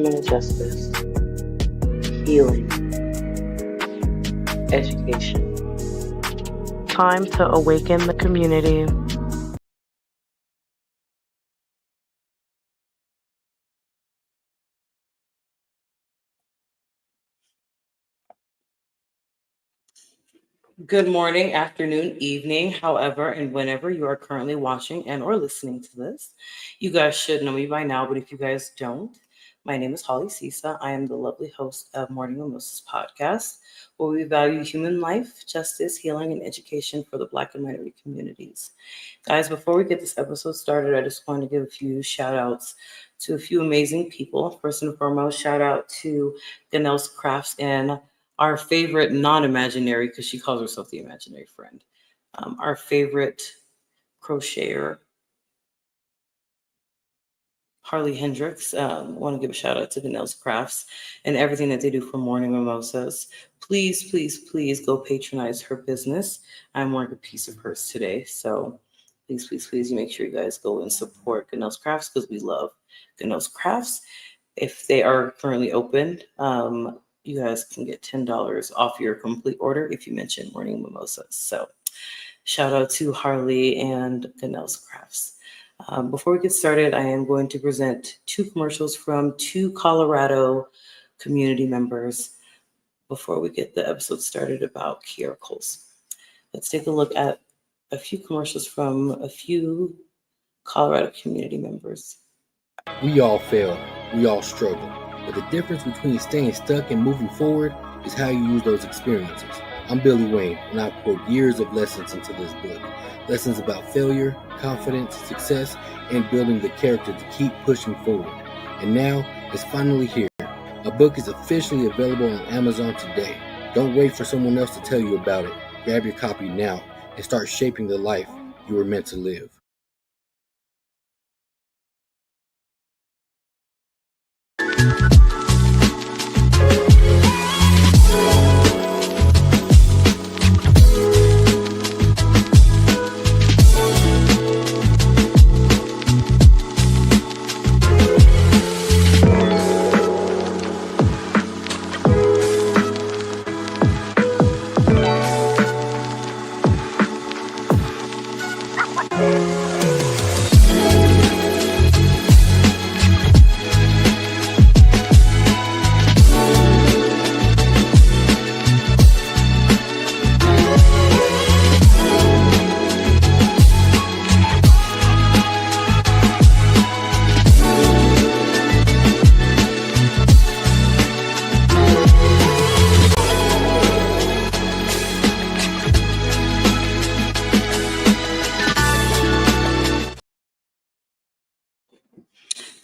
criminal justice, healing, education. Time to awaken the community. Good morning, afternoon, evening, however, and whenever you are currently watching and or listening to this. You guys should know me by now, but if you guys don't, my name is Holly Sisa. I am the lovely host of Morning Mimosas podcast, where we value human life, justice, healing, and education for the Black and minority communities. Guys, before we get this episode started, I just want to give a few shout outs to a few amazing people. First and foremost, shout out to Ganelle's Crafts and our favorite non-imaginary, because she calls herself the imaginary friend, our favorite crocheter, Harley Hendricks. Want to give a shout out to Vanelle's Crafts and everything that they do for Morning Mimosas. Please, please, please go patronize her business. I'm wearing a piece of hers today. So please, please, please, you make sure you guys go and support Ganelle's Crafts because we love Ganelle's Crafts. If they are currently open, you guys can get $10 off your complete order if you mention Morning Mimosas. So shout out to Harley and Ganelle's Crafts. Before we get started, I am going to present two commercials from two Colorado community members before we get the episode started about Kierra Coles. Let's take a look at a few commercials from a few Colorado community members. We all fail, we all struggle, but the difference between staying stuck and moving forward is how you use those experiences. I'm Billy Wayne, and I've poured years of lessons into this book. Lessons about failure, confidence, success, and building the character to keep pushing forward. And now, it's finally here. A book is officially available on Amazon today. Don't wait for someone else to tell you about it. Grab your copy now and start shaping the life you were meant to live.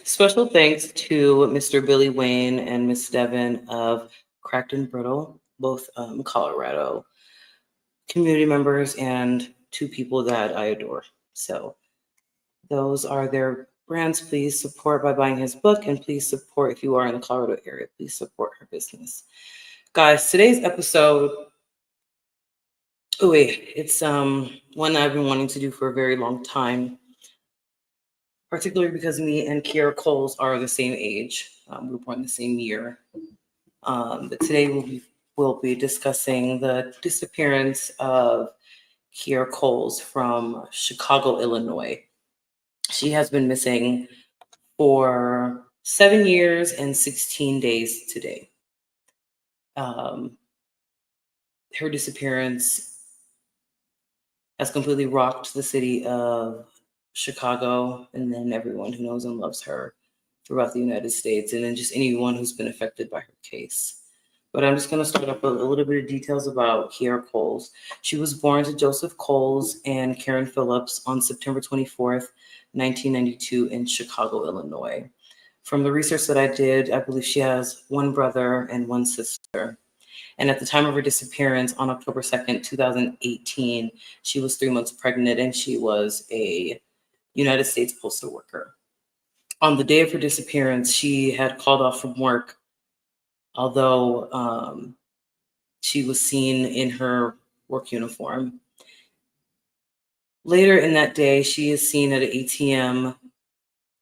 Special thanks to Mr. Billy Wayne and Miss Devin of Cracked and Brittle, both Colorado community members and two people that I adore. So those are their brands. Please support by buying his book, and please support if you are in the Colorado area. Please support her business. Guys, today's episode, it's one I've been wanting to do for a very long time, particularly because me and Kierra Coles are the same age. We were born the same year. But today we'll be discussing the disappearance of Kierra Coles from Chicago, Illinois. She has been missing for 7 years and 16 days today. Her disappearance has completely rocked the city of Chicago, and then everyone who knows and loves her throughout the United States, and then just anyone who's been affected by her case. But I'm just going to start off with a little bit of details about Kierra Coles. She was born to Joseph Coles and Karen Phillips on September 24th, 1992 in Chicago, Illinois. From the research that I did, I believe she has one brother and one sister. And at the time of her disappearance on October 2nd, 2018, she was 3 months pregnant, and she was a United States postal worker. On the day of her disappearance, she had called off from work, although she was seen in her work uniform. Later in that day, she is seen at an ATM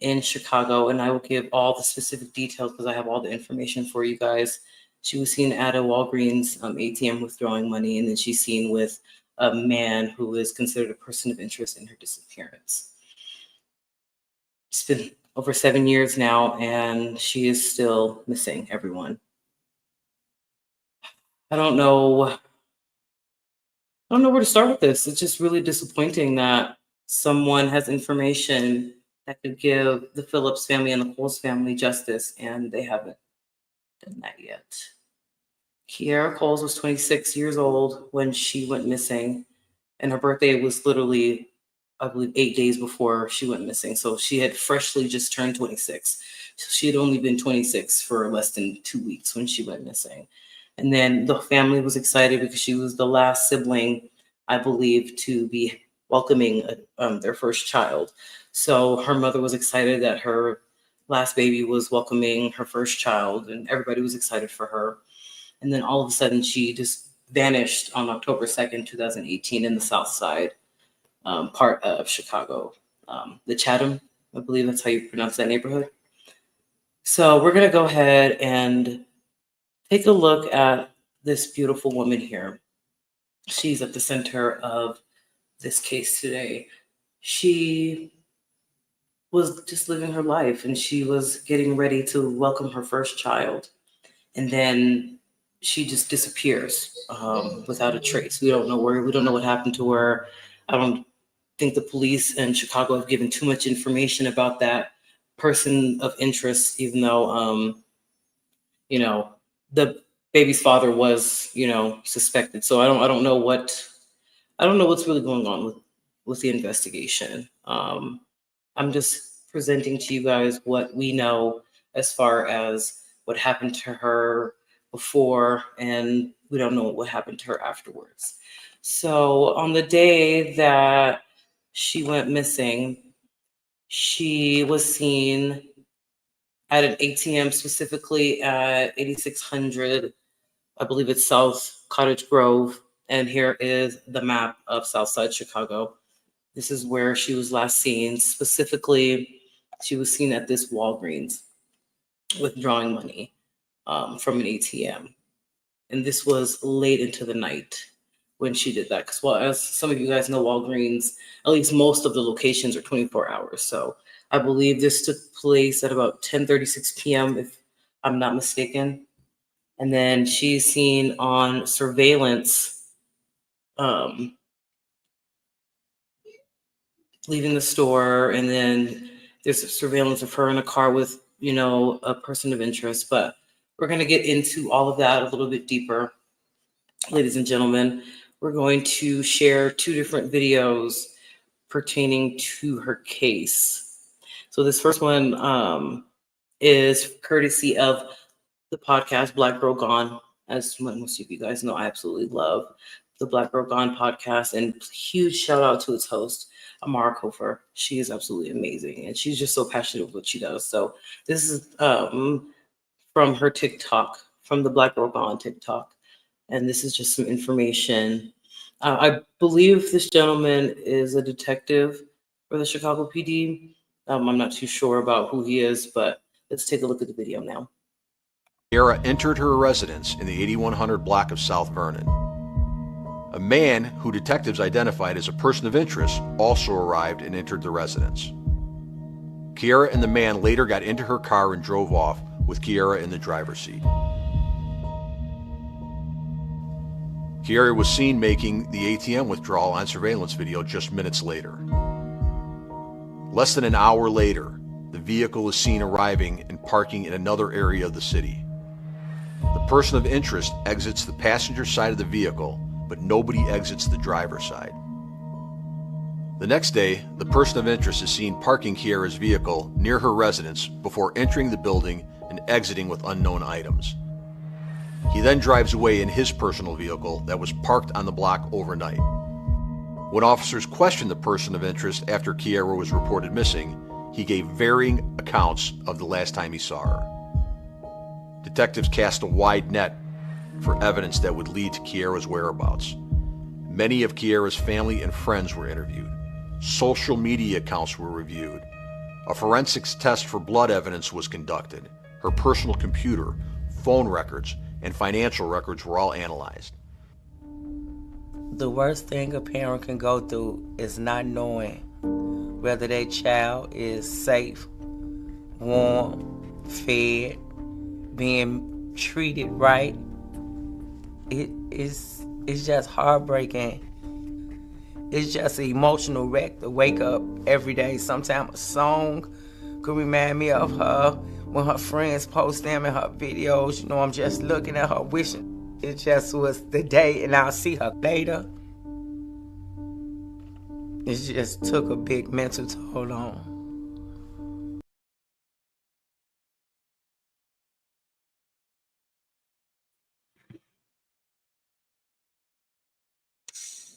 in Chicago, and I will give all the specific details because I have all the information for you guys. She was seen at a Walgreens ATM withdrawing money, and then she's seen with a man who is considered a person of interest in her disappearance. It's been over 7 years now, and she is still missing, everyone. I don't know where to start with this. It's just really disappointing that someone has information that could give the Phillips family and the Coles family justice, and they haven't done that yet. Kierra Coles was 26 years old when she went missing, and her birthday was literally, I believe, 8 days before she went missing. So she had freshly just turned 26. So she had only been 26 for less than 2 weeks when she went missing. And then the family was excited because she was the last sibling, I believe, to be welcoming their first child. So her mother was excited that her last baby was welcoming her first child, and everybody was excited for her. And then all of a sudden, she just vanished on October 2nd, 2018 in the South Side part of Chicago. The Chatham, I believe that's how you pronounce that neighborhood. So we're going to go ahead and take a look at this beautiful woman here. She's at the center of this case today. She was just living her life, and she was getting ready to welcome her first child. And then she just disappears without a trace. We don't know what happened to her. I don't think the police in Chicago have given too much information about that person of interest, even though, the baby's father was, suspected. So I don't know what's really going on with the investigation. I'm just presenting to you guys what we know as far as what happened to her before, and we don't know what happened to her afterwards. So on the day that she went missing, she was seen at an ATM, specifically at 8600, I believe it's South Cottage Grove. And here is the map of Southside Chicago. This is where she was last seen. Specifically, she was seen at this Walgreens withdrawing money from an ATM. And this was late into the night when she did that. Because, well, as some of you guys know, Walgreens, at least most of the locations are 24 hours. So I believe this took place at about 10:36 p.m., if I'm not mistaken. And then she's seen on surveillance leaving the store. And then there's a surveillance of her in a car with, a person of interest. But we're going to get into all of that a little bit deeper. Ladies and gentlemen, we're going to share 2 different videos pertaining to her case. So this first one is courtesy of the podcast Black Girl Gone. As most of you guys know, I absolutely love the Black Girl Gone podcast, and huge shout out to its host, Amara Kofer. She is absolutely amazing, and she's just so passionate with what she does. So this is from her TikTok, from the Black Girl Gone TikTok, and this is just some information. I believe this gentleman is a detective for the Chicago PD. I'm not too sure about who he is, but let's take a look at the video now. Kierra entered her residence in the 8100 block of South Vernon. A man who detectives identified as a person of interest also arrived and entered the residence. Kierra and the man later got into her car and drove off with Kierra in the driver's seat. Kierra was seen making the ATM withdrawal on surveillance video just minutes later. Less than an hour later, the vehicle is seen arriving and parking in another area of the city. The person of interest exits the passenger side of the vehicle, but nobody exits the driver's side. The next day, the person of interest is seen parking Kierra's vehicle near her residence before entering the building and exiting with unknown items. He then drives away in his personal vehicle that was parked on the block overnight. When officers questioned the person of interest after Kierra was reported missing, he gave varying accounts of the last time he saw her. Detectives cast a wide net for evidence that would lead to Kierra's whereabouts. Many of Kierra's family and friends were interviewed. Social media accounts were reviewed. A forensics test for blood evidence was conducted. Her personal computer, phone records, and financial records were all analyzed. The worst thing a parent can go through is not knowing whether their child is safe, warm, fed, being treated right. It's just heartbreaking. It's just an emotional wreck to wake up every day. Sometimes a song could remind me of her when her friends post them in her videos. You know, I'm just looking at her wishing it just was the day and I'll see her later. It just took a big mental toll on.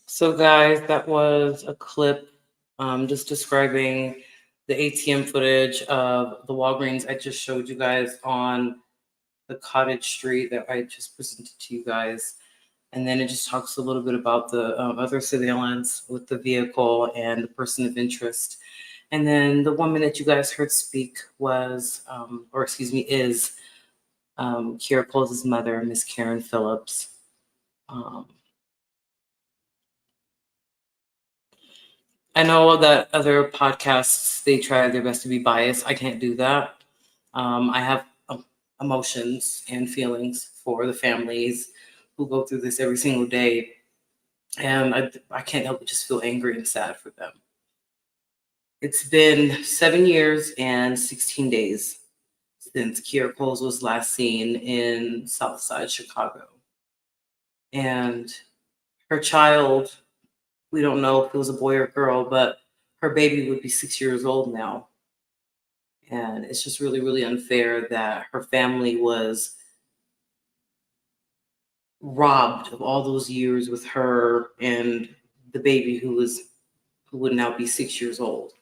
So, guys, that was a clip just describing the ATM footage of the Walgreens I just showed you guys on the Cottage Street that I just presented to you guys. And then it just talks a little bit about the other surveillance with the vehicle and the person of interest. And then the woman that you guys heard speak was, is Kierra Coles' mother, Miss Karen Phillips. I know that other podcasts, they try their best to be biased. I can't do that. I have emotions and feelings for the families who go through this every single day. And I can't help but just feel angry and sad for them. It's been 7 years and 16 days since Kierra Coles was last seen in Southside Chicago. And her child, we don't know if it was a boy or a girl, but her baby would be 6 years old now. And it's just really, really unfair that her family was robbed of all those years with her and the baby who would now be 6 years old.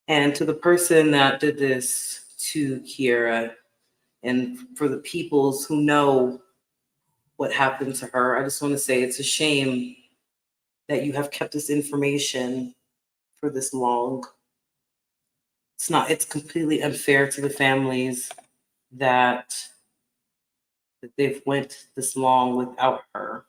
And to the person that did this to Kierra, and for the peoples who know what happened to her, I just want to say it's a shame that you have kept this information for this long. It's completely unfair to the families that they've went this long without her.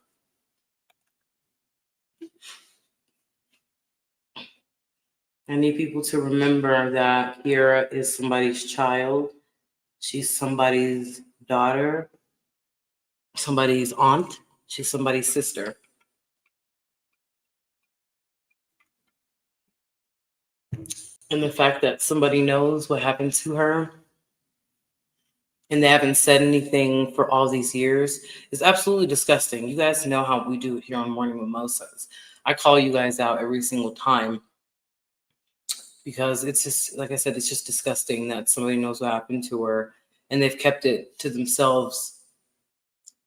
I need people to remember that Kierra is somebody's child. She's somebody's daughter, somebody's aunt. She's somebody's sister. And the fact that somebody knows what happened to her and they haven't said anything for all these years is absolutely disgusting. You guys know how we do it here on Morning Mimosas. I call you guys out every single time because it's just, like I said, it's just disgusting that somebody knows what happened to her and they've kept it to themselves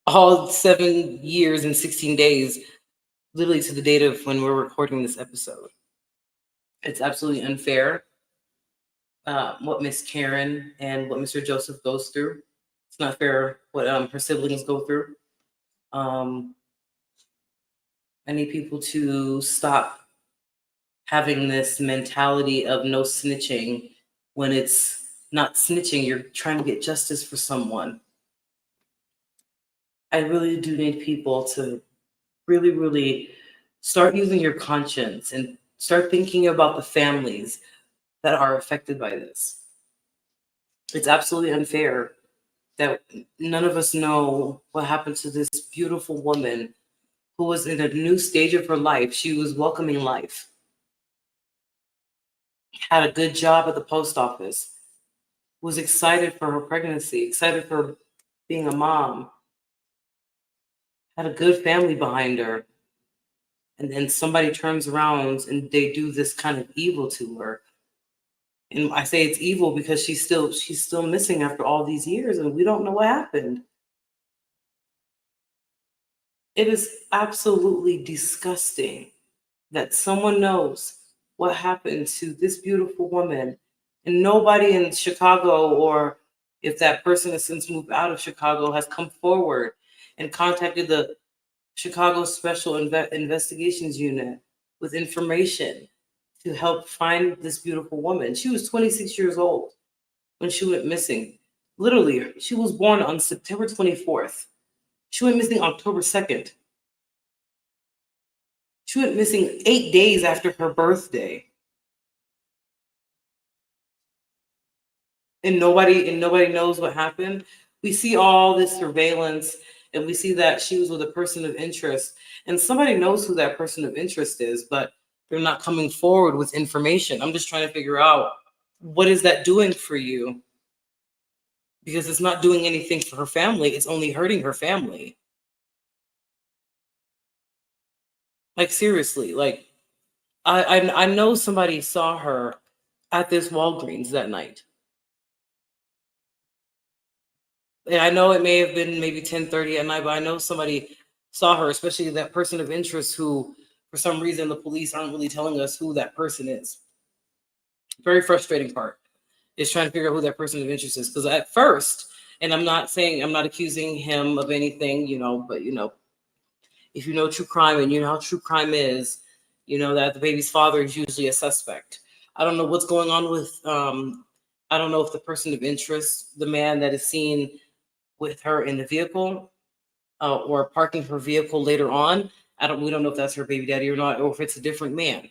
all 7 years and 16 days, literally to the date of when we're recording this episode. It's absolutely unfair what Miss Karen and what Mr. Joseph goes through. It's not fair what her siblings go through. I need people to stop having this mentality of no snitching when it's not snitching. You're trying to get justice for someone. I really do need people to really, really start using your conscience and start thinking about the families that are affected by this. It's absolutely unfair that none of us know what happened to this beautiful woman who was in a new stage of her life. She was welcoming life, had a good job at the post office, was excited for her pregnancy, excited for being a mom, had a good family behind her. And then somebody turns around and they do this kind of evil to her. And I say it's evil because she's still missing after all these years and we don't know what happened. It is absolutely disgusting that someone knows what happened to this beautiful woman and nobody in Chicago, or if that person has since moved out of Chicago, has come forward and contacted the Chicago Special Investigations Unit with information to help find this beautiful woman. She was 26 years old when she went missing. Literally, she was born on September 24th. She went missing October 2nd. She went missing 8 days after her birthday. And nobody knows what happened. We see all this surveillance and we see that she was with a person of interest, and somebody knows who that person of interest is, but they're not coming forward with information. I'm just trying to figure out, what is that doing for you? Because it's not doing anything for her family. It's only hurting her family. Like, seriously, like, I know somebody saw her at this Walgreens that night. And I know it may have been maybe 10:30 at night, but I know somebody saw her, especially that person of interest who, for some reason, the police aren't really telling us who that person is. Very frustrating part is trying to figure out who that person of interest is. Because at first, and I'm not accusing him of anything, but if you know true crime and you know how true crime is, you know that the baby's father is usually a suspect. I don't know what's going on with, I don't know if the person of interest, the man that is seen with her in the vehicle or parking her vehicle later on, we don't know if that's her baby daddy or not, or if it's a different man.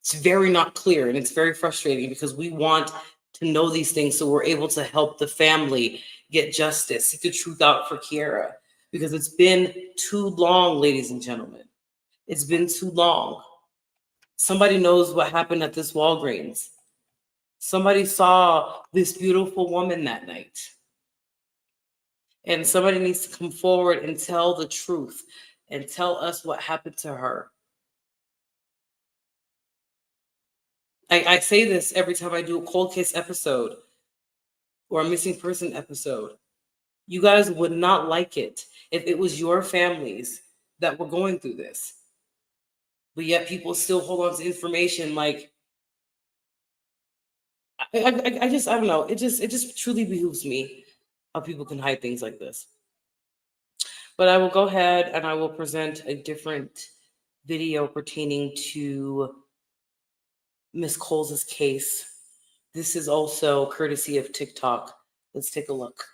It's very not clear, and it's very frustrating because we want to know these things so we're able to help the family get justice, seek the truth out for Kierra, because it's been too long, ladies and gentlemen. It's been too long. Somebody knows what happened at this Walgreens. Somebody saw this beautiful woman that night. And somebody needs to come forward and tell the truth and tell us what happened to her. I say this every time I do a cold case episode or a missing person episode. You guys would not like it if it was your families that were going through this. But yet people still hold on to information like, I don't know. It just truly behooves me how people can hide things like this. But I will go ahead and I will present a different video pertaining to Miss Coles' case. This is also courtesy of TikTok. Let's take a look.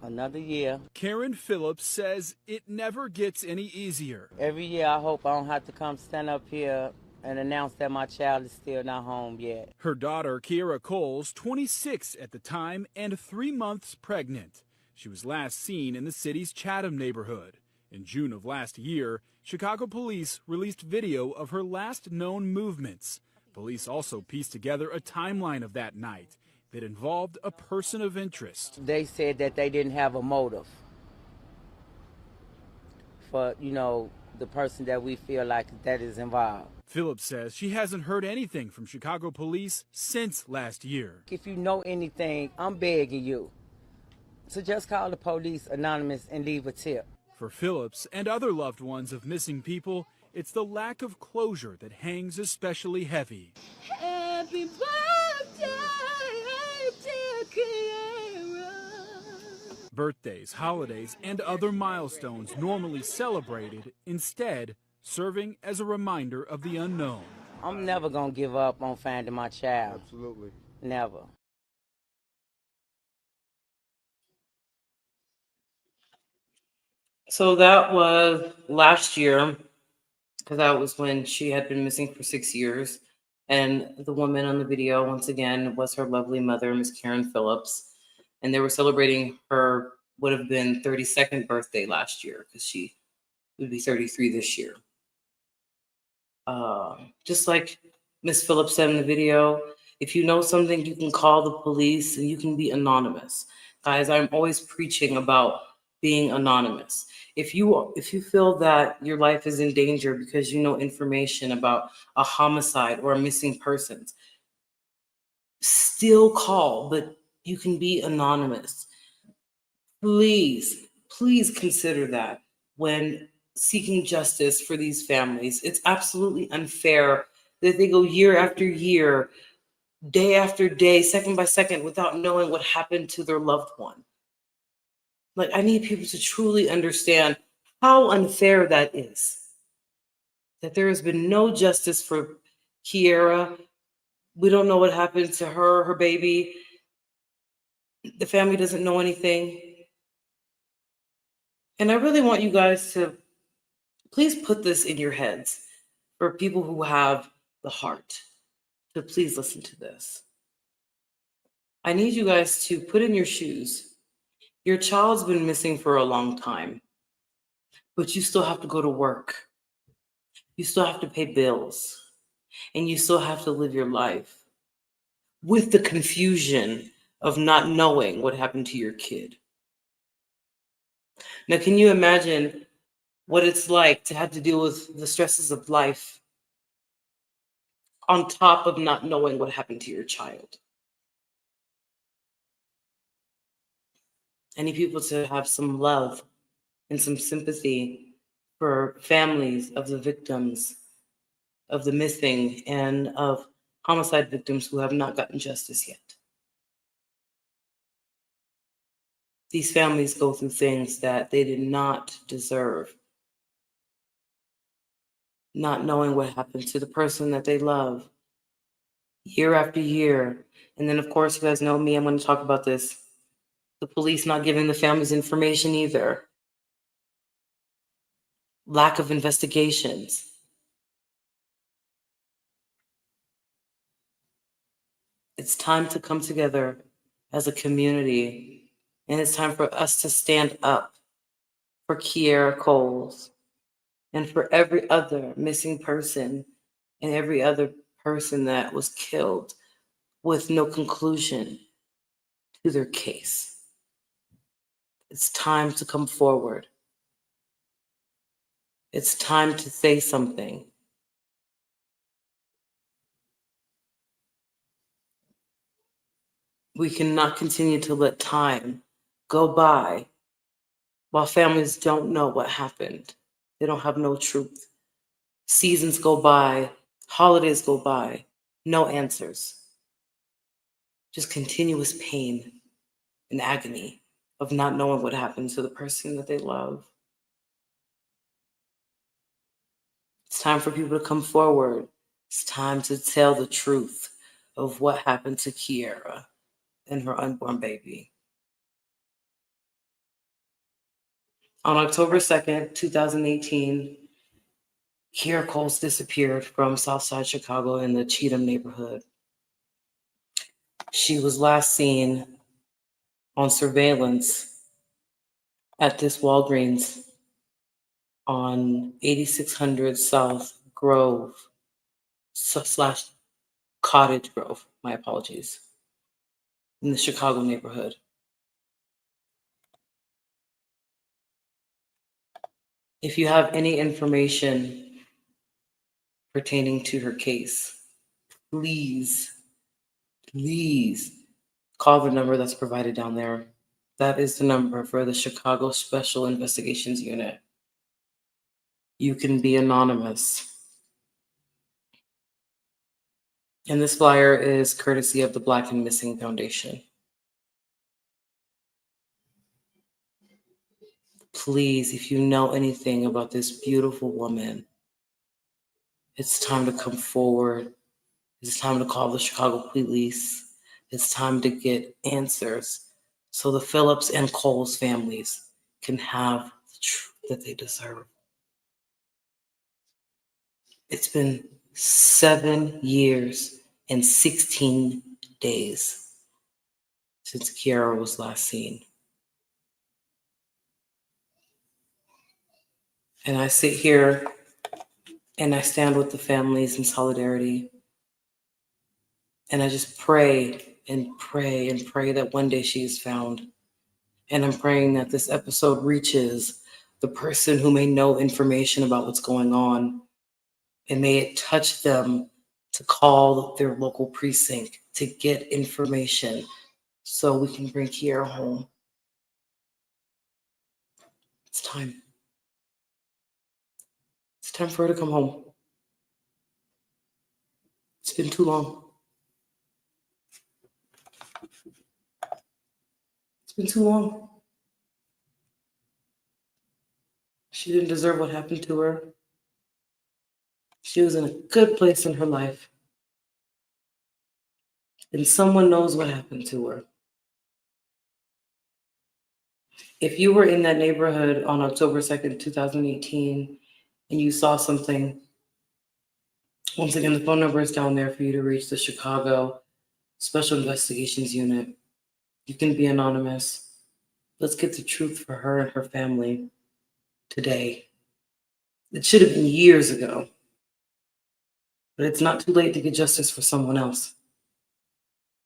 Another year. Karen Phillips says it never gets any easier. Every year I hope I don't have to come stand up here and announce that my child is still not home yet. Her daughter, Kierra Coles, 26 at the time and 3 months pregnant. She was last seen in the city's Chatham neighborhood. In June of last year, Chicago police released video of her last known movements. Police also pieced together a timeline of that night that involved a person of interest. They said that they didn't have a motive for, the person that we feel like that is involved. Phillips says she hasn't heard anything from Chicago police since last year. If you know anything, I'm begging you. So just call the police anonymous and leave a tip. For Phillips and other loved ones of missing people, it's the lack of closure that hangs especially heavy. Happy birthday, dear Kierra. Birthdays, holidays, and other milestones normally celebrated, instead serving as a reminder of the unknown. I'm never going to give up on finding my child. Absolutely. Never. So that was last year, because that was when she had been missing for 6 years. And the woman on the video, once again, was her lovely mother, Miss Karen Phillips. And they were celebrating her would have been 32nd birthday last year, because she would be 33 this year. Just like Miss Phillips said in the video, if you know something, you can call the police and you can be anonymous. Guys, I'm always preaching about being anonymous. If you feel that your life is in danger because you know information about a homicide or a missing person, still call, but you can be anonymous. Please consider that when seeking justice for these families. It's absolutely unfair that they go year after year, day after day, second by second, without knowing what happened to their loved one. Like, I need people to truly understand how unfair that is. that there has been no justice for Kierra. We don't know what happened to her baby. The family doesn't know anything. And I really want you guys to please put this in your heads for people who have the heart to please listen to this. I need you guys to put in your shoes. Your child's been missing for a long time, but you still have to go to work. You still have to pay bills, and you still have to live your life with the confusion of not knowing what happened to your kid. Now, can you imagine what it's like to have to deal with the stresses of life on top of not knowing what happened to your child? I need people to have some love and some sympathy for families of the victims of the missing and of homicide victims who have not gotten justice yet. These families go through things that they did not deserve. Not knowing what happened to the person that they love year after year. And then, of course, you guys know me, I'm going to talk about this. The police not giving the families information either. Lack of investigations. It's time to come together as a community, and it's time for us to stand up for Kierra Coles and for every other missing person and every other person that was killed with no conclusion to their case. It's time to come forward. It's time to say something. We cannot continue to let time go by while families don't know what happened. They don't have no truth. Seasons go by, holidays go by, no answers. Just continuous pain and agony of not knowing what happened to the person that they love. It's time for people to come forward. It's time to tell the truth of what happened to Kierra and her unborn baby. On October 2nd, 2018, Kierra Coles disappeared from Southside Chicago in the Cheatham neighborhood. She was last seen on surveillance at this Walgreens on 8600 South Grove slash Cottage Grove, my apologies, in the Chicago neighborhood. If you have any information pertaining to her case, please call the number that's provided down there. That is the number for the Chicago Special Investigations Unit. You can be anonymous. And this flyer is courtesy of the Black and Missing Foundation. Please, if you know anything about this beautiful woman, it's time to come forward. It's time to call the Chicago police. It's time to get answers so the Phillips and Coles families can have the truth that they deserve. It's been 7 years and 16 days since Kierra was last seen. And I sit here and I stand with the families in solidarity. And I just pray and pray and pray that one day she is found. And I'm praying that this episode reaches the person who may know information about what's going on, and may it touch them to call their local precinct to get information so we can bring Kierra home. It's time. It's time for her to come home. It's been too long. It's been too long. She didn't deserve what happened to her. She was in a good place in her life, and someone knows what happened to her. If you were in that neighborhood on October 2nd, 2018, and you saw something, once again, the phone number is down there for you to reach the Chicago Special Investigations Unit. You can be anonymous. Let's get the truth for her and her family today. It should have been years ago, but it's not too late to get justice for someone else.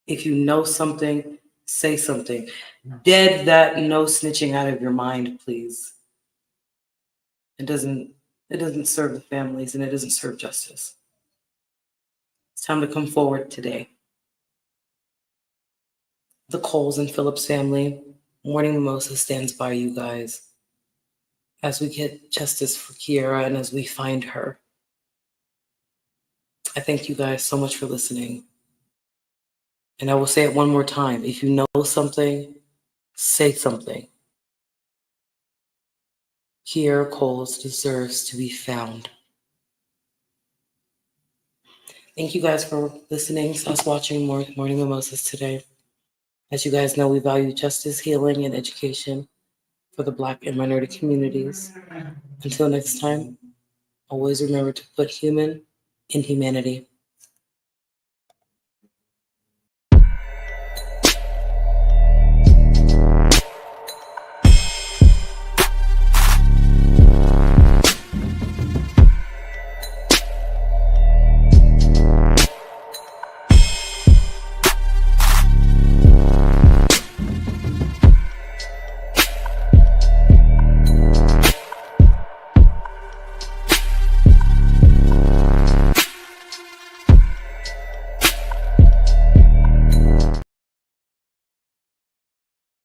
If you know something, say something. Dead that no snitching out of your mind, please. It doesn't serve the families, and it doesn't serve justice. It's time to come forward today. The Coles and Phillips family, Morning Mimosa stands by you guys as we get justice for Kierra and as we find her. I thank you guys so much for listening. And I will say it one more time. If you know something, say something. Kierra Coles deserves to be found. Thank you guys for listening to us watching Morning Mimosas today. As you guys know, we value justice, healing, and education for the Black and minority communities. Until next time, always remember to put human in humanity.